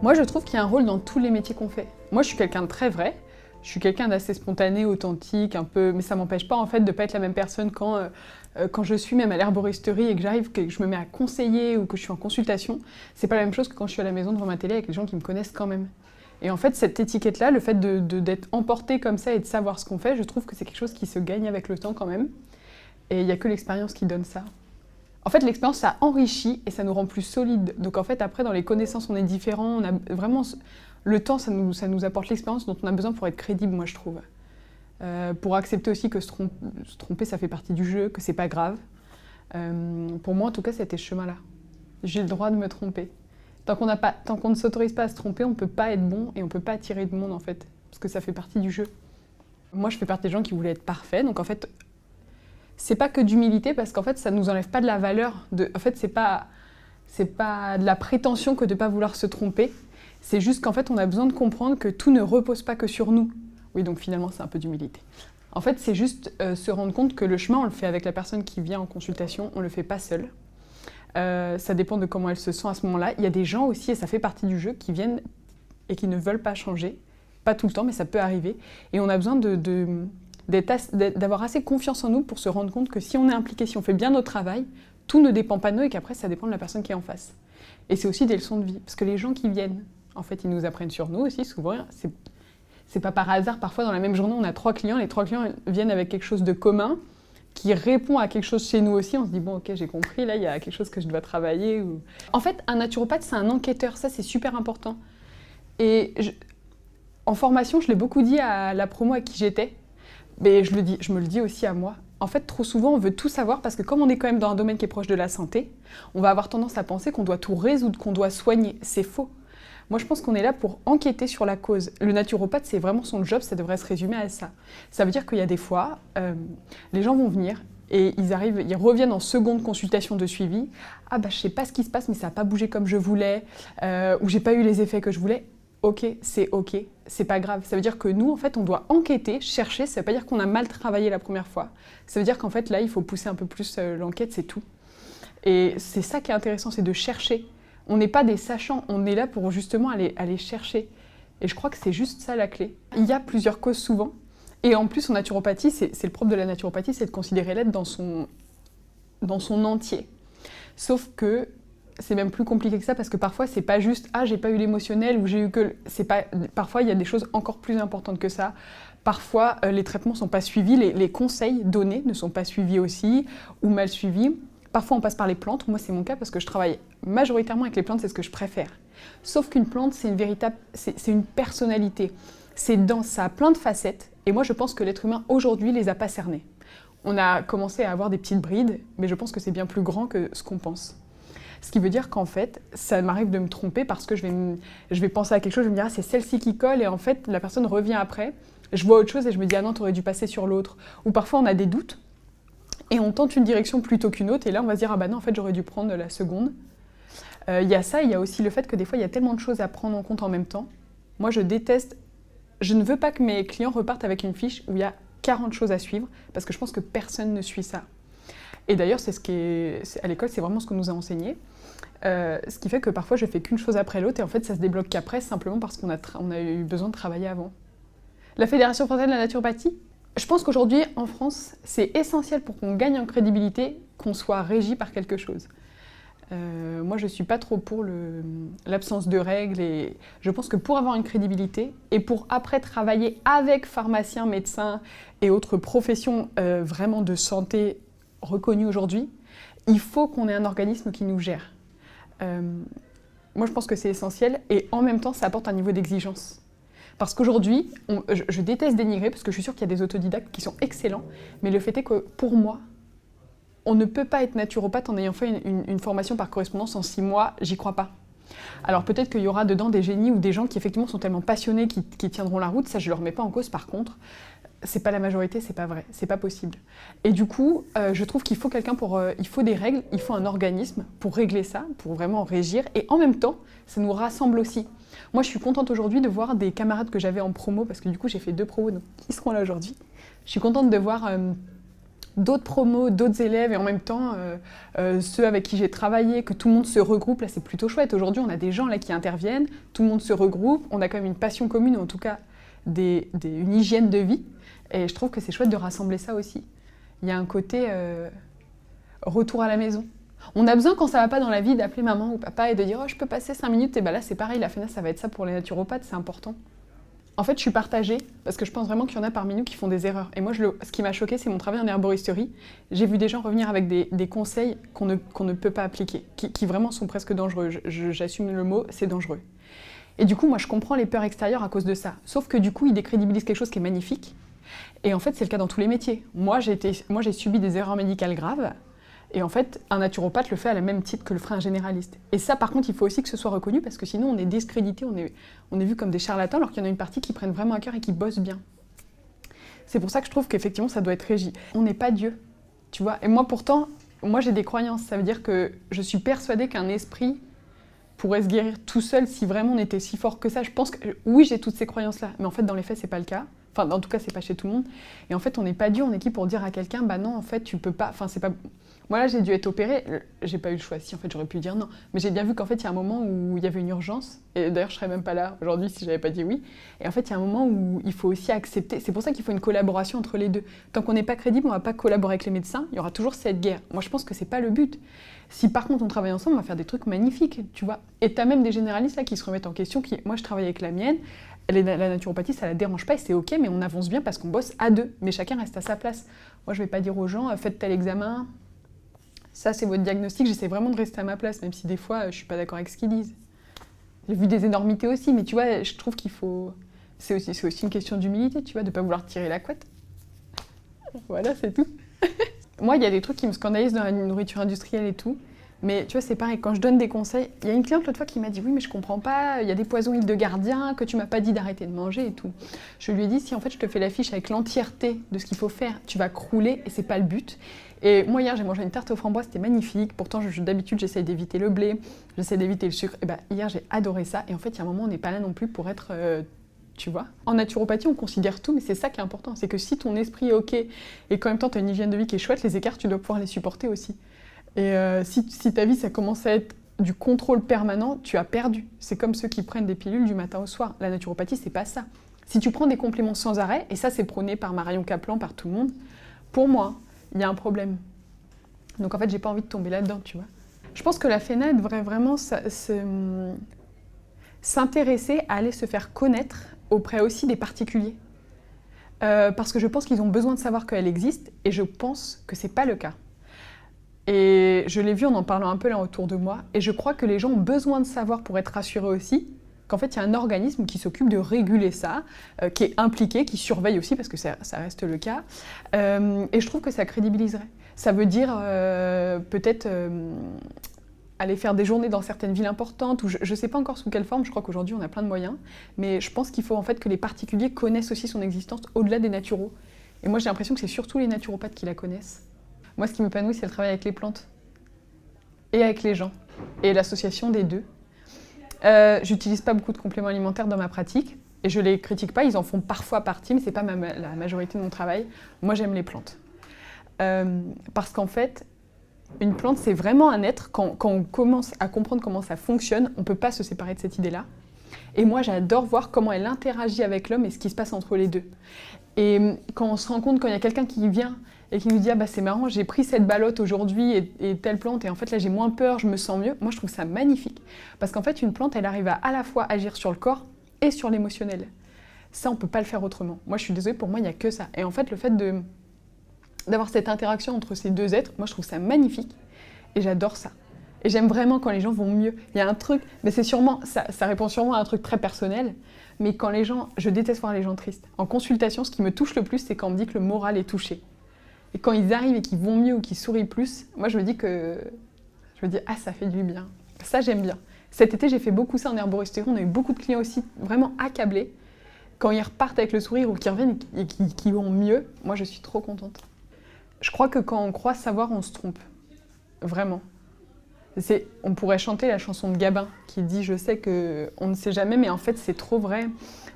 Moi, je trouve qu'il y a un rôle dans tous les métiers qu'on fait. Moi, je suis quelqu'un de très vrai. Je suis quelqu'un d'assez spontané, authentique, un peu, mais ça m'empêche pas en fait de pas être la même personne quand je suis même à l'herboristerie et que j'arrive, que je me mets à conseiller ou que je suis en consultation. C'est pas la même chose que quand je suis à la maison devant ma télé avec les gens qui me connaissent quand même. Et en fait, cette étiquette-là, le fait d'être emporté comme ça et de savoir ce qu'on fait, je trouve que c'est quelque chose qui se gagne avec le temps quand même. Et il n'y a que l'expérience qui donne ça. En fait, l'expérience, ça enrichit et ça nous rend plus solides. Donc en fait, après, dans les connaisses, on est différents. On a vraiment... Le temps, ça nous apporte l'expérience dont on a besoin pour être crédible, moi, je trouve. Pour accepter aussi que se tromper, ça fait partie du jeu, que c'est pas grave. Pour moi, en tout cas, c'était ce chemin-là. J'ai le droit de me tromper. Tant qu'on ne s'autorise pas à se tromper, on ne peut pas être bon et on ne peut pas attirer de monde, en fait. Parce que ça fait partie du jeu. Moi, je fais partie des gens qui voulaient être parfaits. Donc en fait, c'est pas que d'humilité, parce qu'en fait, ça nous enlève pas de la valeur. En fait, c'est pas de la prétention que de pas vouloir se tromper. C'est juste qu'en fait, on a besoin de comprendre que tout ne repose pas que sur nous. Oui, donc finalement, c'est un peu d'humilité. En fait, c'est juste se rendre compte que le chemin, on le fait avec la personne qui vient en consultation, on le fait pas seul. Ça dépend de comment elle se sent à ce moment-là. Il y a des gens aussi, et ça fait partie du jeu, qui viennent et qui ne veulent pas changer. Pas tout le temps, mais ça peut arriver. Et on a besoin d'avoir assez confiance en nous pour se rendre compte que si on est impliqué, si on fait bien notre travail, tout ne dépend pas de nous et qu'après, ça dépend de la personne qui est en face. Et c'est aussi des leçons de vie, parce que les gens qui viennent, en fait, ils nous apprennent sur nous aussi, souvent. C'est pas par hasard, parfois dans la même journée, on a 3 clients, les 3 clients viennent avec quelque chose de commun, qui répond à quelque chose chez nous aussi, on se dit, bon, ok, j'ai compris, là, il y a quelque chose que je dois travailler. En fait, un naturopathe, c'est un enquêteur, ça, c'est super important. Et en formation, je l'ai beaucoup dit à la promo à qui j'étais, mais je me le dis aussi à moi. En fait, trop souvent, on veut tout savoir parce que comme on est quand même dans un domaine qui est proche de la santé, on va avoir tendance à penser qu'on doit tout résoudre, qu'on doit soigner. C'est faux. Moi, je pense qu'on est là pour enquêter sur la cause. Le naturopathe, c'est vraiment son job, ça devrait se résumer à ça. Ça veut dire qu'il y a des fois, les gens vont venir et ils reviennent en seconde consultation de suivi. Ah bah, je sais pas ce qui se passe, mais ça n'a pas bougé comme je voulais, ou j'ai pas eu les effets que je voulais. Ok, c'est pas grave. Ça veut dire que nous, en fait, on doit enquêter, chercher. Ça veut pas dire qu'on a mal travaillé la première fois. Ça veut dire qu'en fait, là, il faut pousser un peu plus l'enquête, c'est tout. Et c'est ça qui est intéressant, c'est de chercher. On n'est pas des sachants, on est là pour justement aller chercher. Et je crois que c'est juste ça la clé. Il y a plusieurs causes souvent. Et en plus, en naturopathie, c'est le propre de la naturopathie, c'est de considérer l'être dans son entier. Sauf que c'est même plus compliqué que ça parce que parfois c'est pas juste « ah j'ai pas eu l'émotionnel » ou « j'ai eu que… » Parfois il y a des choses encore plus importantes que ça. Parfois les traitements sont pas suivis, les conseils donnés ne sont pas suivis aussi ou mal suivis. Parfois on passe par les plantes, moi c'est mon cas parce que je travaille majoritairement avec les plantes, c'est ce que je préfère. Sauf qu'une plante c'est une personnalité, c'est dense, ça a plein de facettes et moi je pense que l'être humain aujourd'hui les a pas cernées. On a commencé à avoir des petites brides, mais je pense que c'est bien plus grand que ce qu'on pense. Ce qui veut dire qu'en fait, ça m'arrive de me tromper parce que je vais penser à quelque chose, je vais me dire « ah, c'est celle-ci qui colle » et en fait, la personne revient après, je vois autre chose et je me dis « ah non, t'aurais dû passer sur l'autre ». Ou parfois, on a des doutes et on tente une direction plutôt qu'une autre et là, on va se dire « ah bah non, en fait, j'aurais dû prendre la seconde ». Il y a ça, il y a aussi le fait que des fois, il y a tellement de choses à prendre en compte en même temps. Moi, je ne veux pas que mes clients repartent avec une fiche où il y a 40 choses à suivre parce que je pense que personne ne suit ça. Et d'ailleurs, à l'école, c'est vraiment ce qu'on nous a enseigné. Ce qui fait que parfois, je fais qu'une chose après l'autre et en fait, ça se débloque qu'après, simplement parce qu'on a eu besoin de travailler avant. La Fédération française de la naturopathie, je pense qu'aujourd'hui, en France, c'est essentiel pour qu'on gagne en crédibilité qu'on soit régi par quelque chose. Moi, je ne suis pas trop pour l'absence de règles et je pense que pour avoir une crédibilité et pour après travailler avec pharmaciens, médecins et autres professions vraiment de santé reconnues aujourd'hui, il faut qu'on ait un organisme qui nous gère. Moi, je pense que c'est essentiel et en même temps, ça apporte un niveau d'exigence. Parce qu'aujourd'hui, je déteste dénigrer parce que je suis sûre qu'il y a des autodidactes qui sont excellents, mais le fait est que pour moi, on ne peut pas être naturopathe en ayant fait une formation par correspondance en 6 mois, j'y crois pas. Alors peut-être qu'il y aura dedans des génies ou des gens qui effectivement sont tellement passionnés qui tiendront la route, ça je ne le remets pas en cause par contre. C'est pas la majorité, c'est pas vrai, c'est pas possible. Et du coup, je trouve qu'il faut quelqu'un il faut des règles, il faut un organisme pour régler ça, pour vraiment régir. Et en même temps, ça nous rassemble aussi. Moi, je suis contente aujourd'hui de voir des camarades que j'avais en promo, parce que du coup, j'ai fait 2 promos, donc qui seront là aujourd'hui. Je suis contente de voir d'autres promos, d'autres élèves, et en même temps, ceux avec qui j'ai travaillé, que tout le monde se regroupe, là c'est plutôt chouette. Aujourd'hui, on a des gens là qui interviennent, tout le monde se regroupe, on a quand même une passion commune, ou en tout cas une hygiène de vie, et je trouve que c'est chouette de rassembler ça aussi. Il y a un côté retour à la maison. On a besoin, quand ça va pas dans la vie, d'appeler maman ou papa et de dire « Oh, je peux passer 5 minutes ?» Et ben là, c'est pareil, la FENA, ça va être ça pour les naturopathes, c'est important. En fait, je suis partagée, parce que je pense vraiment qu'il y en a parmi nous qui font des erreurs. Et moi, ce qui m'a choquée, c'est mon travail en herboristerie. J'ai vu des gens revenir avec des conseils qu'on ne peut pas appliquer, qui vraiment sont presque dangereux. J'assume le mot, c'est dangereux. Et du coup, moi, je comprends les peurs extérieures à cause de ça. Sauf que du coup, ils décrédibilisent quelque chose qui est magnifique. Et en fait, c'est le cas dans tous les métiers. Moi, j'ai subi des erreurs médicales graves. Et en fait, un naturopathe le fait à la même titre que le ferait un généraliste. Et ça, par contre, il faut aussi que ce soit reconnu, parce que sinon, on est discrédité, on est vu comme des charlatans, alors qu'il y en a une partie qui prennent vraiment à cœur et qui bossent bien. C'est pour ça que je trouve qu'effectivement, ça doit être régi. On n'est pas Dieu, tu vois. Et moi, pourtant, j'ai des croyances. Ça veut dire que je suis persuadée qu'un esprit pourrait se guérir tout seul si vraiment on était si fort que ça. Je pense que, oui, j'ai toutes ces croyances-là, mais en fait, dans les faits, c'est pas le cas. Enfin, en tout cas, c'est pas chez tout le monde. Et en fait, on n'est pas Dieu, on est qui pour dire à quelqu'un, bah non, en fait, tu peux pas. Enfin, c'est pas. Moi, là, j'ai dû être opérée. J'ai pas eu le choix. Si, en fait, j'aurais pu dire non. Mais j'ai bien vu qu'en fait, il y a un moment où il y avait une urgence. Et d'ailleurs, je serais même pas là aujourd'hui si j'avais pas dit oui. Et en fait, il y a un moment où il faut aussi accepter. C'est pour ça qu'il faut une collaboration entre les deux. Tant qu'on n'est pas crédible, on va pas collaborer avec les médecins. Il y aura toujours cette guerre. Moi, je pense que c'est pas le but. Si par contre on travaille ensemble, on va faire des trucs magnifiques, tu vois. Et t'as même des généralistes là qui se remettent en question. Moi, je travaille avec la mienne. La naturopathie, ça la dérange pas et c'est ok, mais on avance bien parce qu'on bosse à deux. Mais chacun reste à sa place. Moi, je vais pas dire aux gens, faites tel examen. Ça, c'est votre diagnostic. J'essaie vraiment de rester à ma place, même si des fois, je suis pas d'accord avec ce qu'ils disent. J'ai vu des énormités aussi, mais tu vois, je trouve qu'il faut... C'est aussi une question d'humilité, tu vois, de pas vouloir tirer la couette. Voilà, c'est tout. Moi, il y a des trucs qui me scandalisent dans la nourriture industrielle et tout. Mais tu vois, c'est pareil, quand je donne des conseils, il y a une cliente l'autre fois qui m'a dit « Oui, mais je comprends pas, il y a des poisons huile de gardien que tu m'as pas dit d'arrêter de manger et tout. » Je lui ai dit « Si en fait je te fais la fiche avec l'entièreté de ce qu'il faut faire, tu vas crouler et c'est pas le but. » Et moi hier, j'ai mangé une tarte aux framboises, c'était magnifique. Pourtant, d'habitude, j'essaye d'éviter le blé, j'essaie d'éviter le sucre. Et ben hier, j'ai adoré ça. Et en fait, il y a un moment, on n'est pas là non plus pour être... tu vois. En naturopathie, on considère tout, mais c'est ça qui est important. C'est que si ton esprit est ok et qu'en même temps, tu as une hygiène de vie qui est chouette, les écarts, tu dois pouvoir les supporter aussi. Et si ta vie, ça commence à être du contrôle permanent, tu as perdu. C'est comme ceux qui prennent des pilules du matin au soir. La naturopathie, c'est pas ça. Si tu prends des compléments sans arrêt, et ça, c'est prôné par Marion Kaplan, par tout le monde, pour moi, il y a un problème. Donc en fait, j'ai pas envie de tomber là-dedans, tu vois. Je pense que la FENA devrait vraiment s'intéresser à aller se faire connaître auprès aussi des particuliers. Parce que je pense qu'ils ont besoin de savoir qu'elle existe, et je pense que c'est pas le cas. Et je l'ai vu en parlant un peu là autour de moi, et je crois que les gens ont besoin de savoir pour être rassurés aussi qu'en fait il y a un organisme qui s'occupe de réguler ça, qui est impliqué, qui surveille aussi, parce que ça reste le cas, et je trouve que ça crédibiliserait. Ça veut dire peut-être aller faire des journées dans certaines villes importantes, ou je ne sais pas encore sous quelle forme, je crois qu'aujourd'hui on a plein de moyens, mais je pense qu'il faut en fait que les particuliers connaissent aussi son existence au-delà des naturaux. Et moi j'ai l'impression que c'est surtout les naturopathes qui la connaissent. Moi, ce qui m'épanouit, c'est le travail avec les plantes et avec les gens, et l'association des deux. J'utilise pas beaucoup de compléments alimentaires dans ma pratique, et je les critique pas, ils en font parfois partie, mais c'est pas la majorité de mon travail. Moi, j'aime les plantes. Parce qu'en fait, une plante, c'est vraiment un être. Quand on commence à comprendre comment ça fonctionne, on peut pas se séparer de cette idée-là. Et moi, j'adore voir comment elle interagit avec l'homme et ce qui se passe entre les deux. Et quand on se rend compte, quand il y a quelqu'un qui vient et qui nous dit « Ah bah c'est marrant, j'ai pris cette ballotte aujourd'hui et telle plante, et en fait là j'ai moins peur, je me sens mieux », moi je trouve ça magnifique. Parce qu'en fait, une plante, elle arrive à la fois agir sur le corps et sur l'émotionnel. Ça, on peut pas le faire autrement. Moi, je suis désolée, pour moi, il n'y a que ça. Et en fait, le fait d'avoir cette interaction entre ces deux êtres, moi je trouve ça magnifique. Et j'adore ça. Et j'aime vraiment quand les gens vont mieux. Il y a un truc, mais c'est sûrement, ça répond sûrement à un truc très personnel, mais quand les gens, je déteste voir les gens tristes. En consultation, ce qui me touche le plus, c'est quand on me dit que le moral est touché. Et quand ils arrivent et qu'ils vont mieux ou qu'ils sourient plus, moi je me dis, ah ça fait du bien. Ça j'aime bien. Cet été, j'ai fait beaucoup ça en herboristerie, on a eu beaucoup de clients aussi vraiment accablés. Quand ils repartent avec le sourire ou qu'ils reviennent et qu'ils vont mieux, moi je suis trop contente. Je crois que quand on croit savoir, on se trompe. Vraiment. On pourrait chanter la chanson de Gabin qui dit « Je sais qu'on ne sait jamais, mais en fait c'est trop vrai.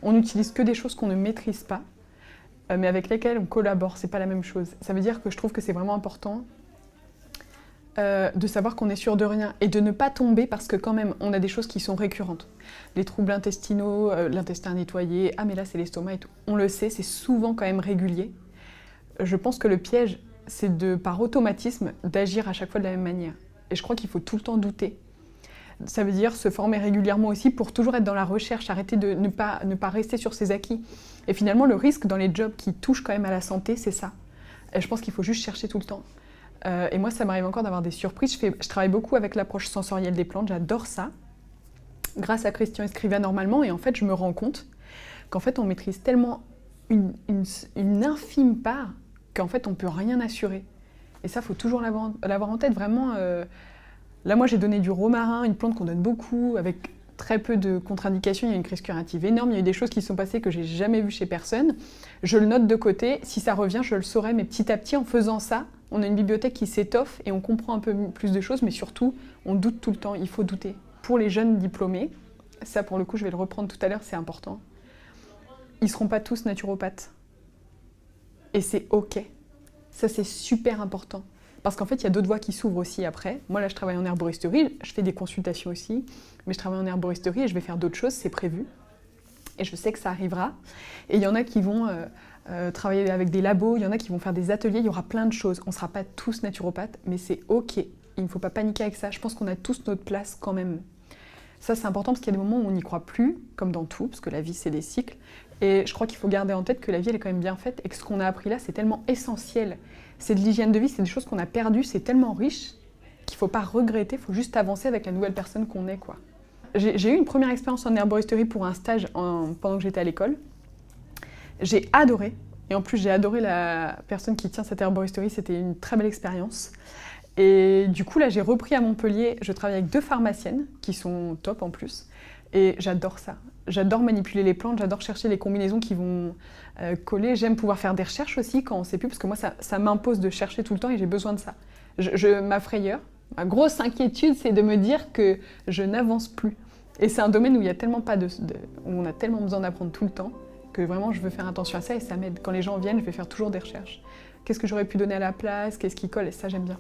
On n'utilise que des choses qu'on ne maîtrise pas. mais avec lesquels on collabore, c'est pas la même chose. Ça veut dire que je trouve que c'est vraiment important de savoir qu'on est sûr de rien et de ne pas tomber parce que quand même on a des choses qui sont récurrentes. Les troubles intestinaux, l'intestin nettoyé, ah mais là c'est l'estomac et tout. On le sait, c'est souvent quand même régulier. Je pense que le piège, c'est de par automatisme d'agir à chaque fois de la même manière. Et je crois qu'il faut tout le temps douter. Ça veut dire se former régulièrement aussi pour toujours être dans la recherche, arrêter de ne pas rester sur ses acquis. Et finalement, le risque dans les jobs qui touchent quand même à la santé, c'est ça. Et je pense qu'il faut juste chercher tout le temps. Et moi, ça m'arrive encore d'avoir des surprises. Je travaille beaucoup avec l'approche sensorielle des plantes, j'adore ça. Grâce à Christian Escrivá normalement, et en fait, je me rends compte qu'en fait, on maîtrise tellement une infime part qu'en fait, on ne peut rien assurer. Et ça, il faut toujours l'avoir en tête, vraiment. Là, moi, j'ai donné du romarin, une plante qu'on donne beaucoup, avec très peu de contre-indications. Il y a une crise curative énorme, il y a eu des choses qui se sont passées que j'ai jamais vues chez personne. Je le note de côté, si ça revient, je le saurai, mais petit à petit, en faisant ça, on a une bibliothèque qui s'étoffe et on comprend un peu plus de choses, mais surtout, on doute tout le temps, il faut douter. Pour les jeunes diplômés, ça pour le coup, je vais le reprendre tout à l'heure, c'est important, ils ne seront pas tous naturopathes. Et c'est OK. Ça, c'est super important. Parce qu'en fait, il y a d'autres voies qui s'ouvrent aussi après. Moi, là, je travaille en herboristerie, je fais des consultations aussi, mais je travaille en herboristerie et je vais faire d'autres choses, c'est prévu. Et je sais que ça arrivera. Et il y en a qui vont travailler avec des labos, il y en a qui vont faire des ateliers, il y aura plein de choses. On ne sera pas tous naturopathes, mais c'est OK. Il ne faut pas paniquer avec ça. Je pense qu'on a tous notre place quand même. Ça, c'est important parce qu'il y a des moments où on n'y croit plus, comme dans tout, parce que la vie, c'est des cycles. Et je crois qu'il faut garder en tête que la vie, elle est quand même bien faite et que ce qu'on a appris là, c'est tellement essentiel. C'est de l'hygiène de vie, c'est des choses qu'on a perdues, c'est tellement riche qu'il ne faut pas regretter, il faut juste avancer avec la nouvelle personne qu'on est, quoi. J'ai eu une première expérience en herboristerie pour un stage pendant que j'étais à l'école. J'ai adoré. Et en plus, j'ai adoré la personne qui tient cette herboristerie, c'était une très belle expérience. Et du coup, là, j'ai repris à Montpellier. Je travaille avec 2 pharmaciennes qui sont top en plus. Et j'adore ça. J'adore manipuler les plantes, j'adore chercher les combinaisons qui vont coller. J'aime pouvoir faire des recherches aussi quand on ne sait plus, parce que moi, ça m'impose de chercher tout le temps et j'ai besoin de ça. Ma frayeur, ma grosse inquiétude, c'est de me dire que je n'avance plus. Et c'est un domaine où il y a tellement où on a tellement besoin d'apprendre tout le temps que vraiment, je veux faire attention à ça et ça m'aide. Quand les gens viennent, je vais faire toujours des recherches. Qu'est-ce que j'aurais pu donner à la place? Qu'est-ce qui colle? Et ça, j'aime bien.